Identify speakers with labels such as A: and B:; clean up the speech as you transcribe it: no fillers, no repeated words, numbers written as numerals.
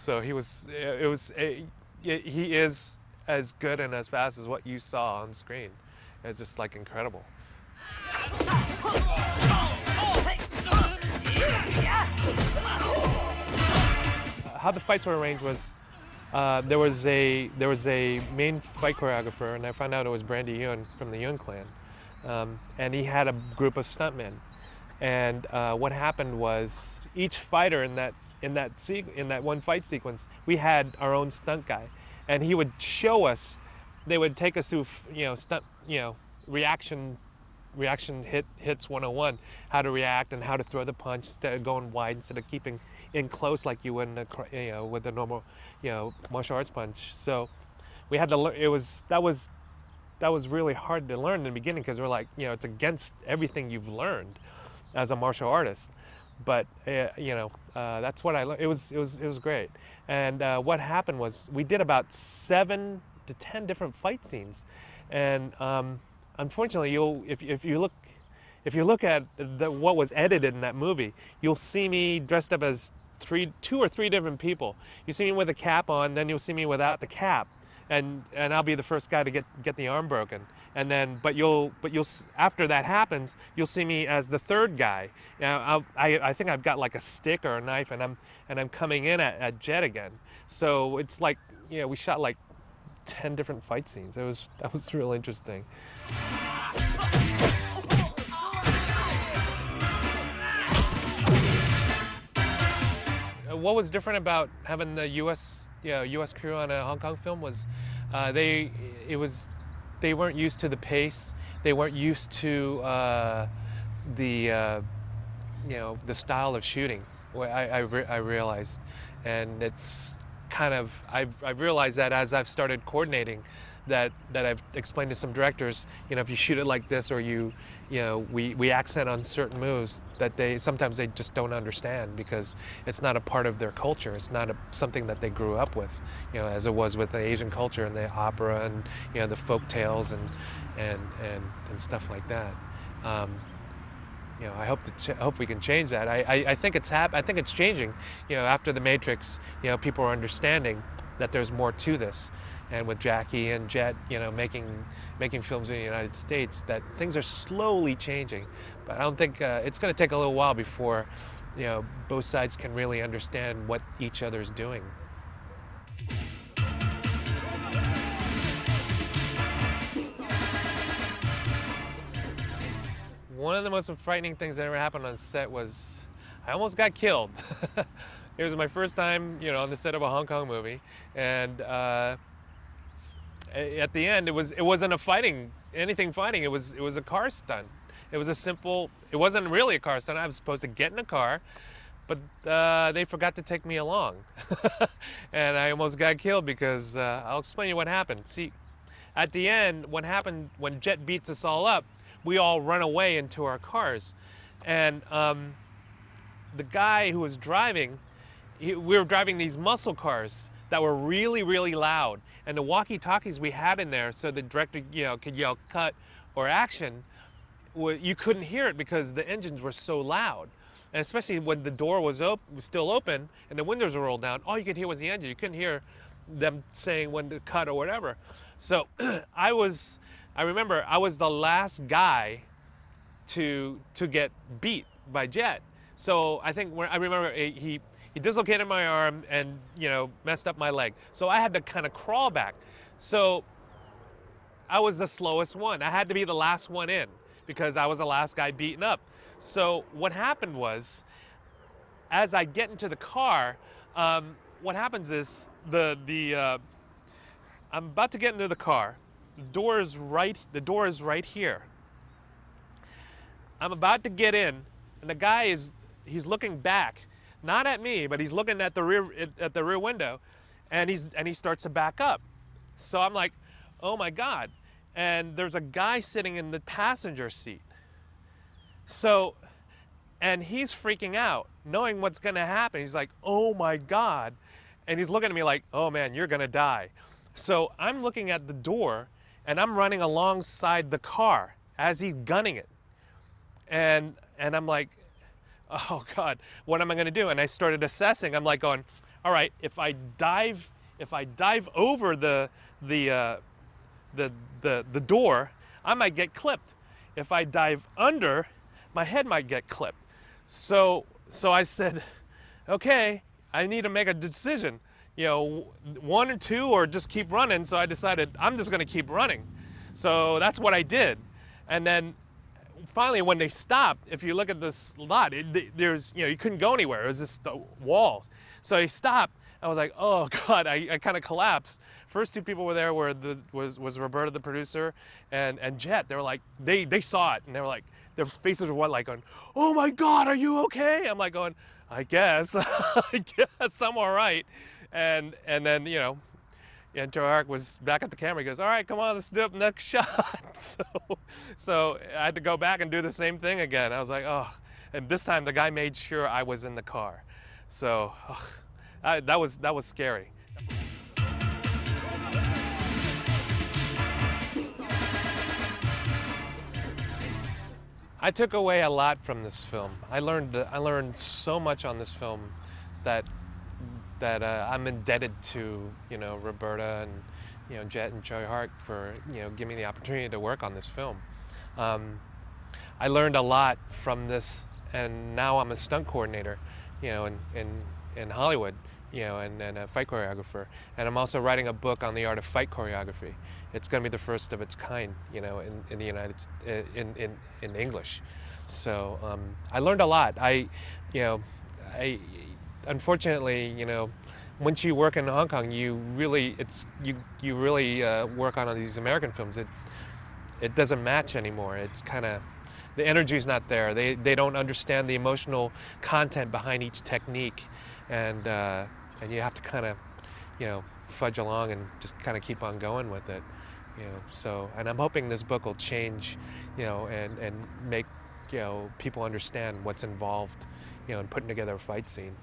A: So he is as good and as fast as what you saw on screen. It's just like incredible. How the fights were arranged was there was a main fight choreographer, and I found out it was Brandy Yun from the Yun clan, and he had a group of stuntmen. And what happened was each fighter in that one fight sequence, we had our own stunt guy, and he would show us. They would take us through stunt reaction hits 101, how to react and how to throw the punch instead of going wide, instead of keeping in close like you would with a normal martial arts punch. So we had to learn. That was really hard to learn in the beginning, because we're like, it's against everything you've learned as a martial artist. But that's what I learned. It was great. And what happened was we did about 7 to 10 different fight scenes, and unfortunately, if you look at what was edited in that movie, you'll see me dressed up as 2 or 3 different people. You see me with a cap on, then you'll see me without the cap, and I'll be the first guy to get the arm broken. And then, but you'll after that happens, you'll see me as the third guy. Now I think I've got like a stick or a knife, and I'm coming in at Jet again. So it's like we shot like 10 different fight scenes. That was real interesting. What was different about having the U.S. crew on a Hong Kong film was they weren't used to the pace. They weren't used to the style of shooting. I realized, and it's kind of I've realized that as I've started coordinating, that I've explained to some directors, if you shoot it like this, or we accent on certain moves, that sometimes they just don't understand, because it's not a part of their culture. It's not something that they grew up with, as it was with the Asian culture and the opera and the folk tales and stuff like that. I hope we can change that. I think it's changing. After The Matrix, people are understanding that there's more to this, and with Jackie and Jet, making films in the United States, that things are slowly changing. But I don't think it's going to take a little while before both sides can really understand what each other's doing. One of the most frightening things that ever happened on set was I almost got killed. It was my first time, on the set of a Hong Kong movie, and at the end, it wasn't anything fighting. It was a car stunt. It wasn't really a car stunt. I was supposed to get in a car, but they forgot to take me along, and I almost got killed because I'll explain you what happened. See, at the end, what happened when Jet beats us all up, we all run away into our cars, and the guy who was driving, we were driving these muscle cars that were really, really loud, and the walkie-talkies we had in there, so the director, could yell cut or action, you couldn't hear it because the engines were so loud, and especially when the door was still open and the windows were rolled down, all you could hear was the engine. You couldn't hear them saying when to cut or whatever. So I remember I was the last guy to get beat by Jet. So I remember he dislocated my arm and messed up my leg. So I had to kind of crawl back. So I was the slowest one. I had to be the last one in because I was the last guy beaten up. So what happened was, as I get into the car, what happens is I'm about to get into the car. The door is right here. I'm about to get in, and the guy he's looking back, not at me, but he's looking at the rear window, and he starts to back up. So I'm like, oh my God. And there's a guy sitting in the passenger seat. So, and he's freaking out, knowing what's gonna happen. He's like, oh my God. And he's looking at me like, oh man, you're gonna die. So I'm looking at the door, and I'm running alongside the car as he's gunning it. And I'm like, oh God, what am I gonna do? And I started assessing. I'm like going, all right, if I dive over the uh, the door, I might get clipped. If I dive under, my head might get clipped. So I said, okay, I need to make a decision. You know, one or two, or just keep running. So I decided I'm just going to keep running. So that's what I did. And then finally, when they stopped, if you look at this lot, there's, you know, you couldn't go anywhere. It was just a wall. So he stopped. I was like, oh God, I kind of collapsed. First two people were there was Roberta, the producer, and Jet. They were like, they saw it, and they were like, their faces were like going, oh my God, are you okay? I'm like going, I guess, I guess I'm all right. And then, you know, and Joe Ark was back at the camera. He goes, all right, come on, let's do it, next shot. So I had to go back and do the same thing again. I was like, oh, and this time the guy made sure I was in the car. So that was scary. I took away a lot from this film. I learned so much on this film that I'm indebted to, you know, Roberta and, you know, Jet and Joy Hart for, you know, giving me the opportunity to work on this film. I learned a lot from this, and now I'm a stunt coordinator, you know, in Hollywood, you know, and a fight choreographer. And I'm also writing a book on the art of fight choreography. It's going to be the first of its kind, you know, in the United in English. So I learned a lot. Unfortunately, you know, once you work in Hong Kong, you really work on these American films. It doesn't match anymore. It's kind of, the energy's not there. They don't understand the emotional content behind each technique, and you have to kind of, you know, fudge along and just kind of keep on going with it, you know. So, and I'm hoping this book will change, you know, and make, you know, people understand what's involved, you know, in putting together a fight scene.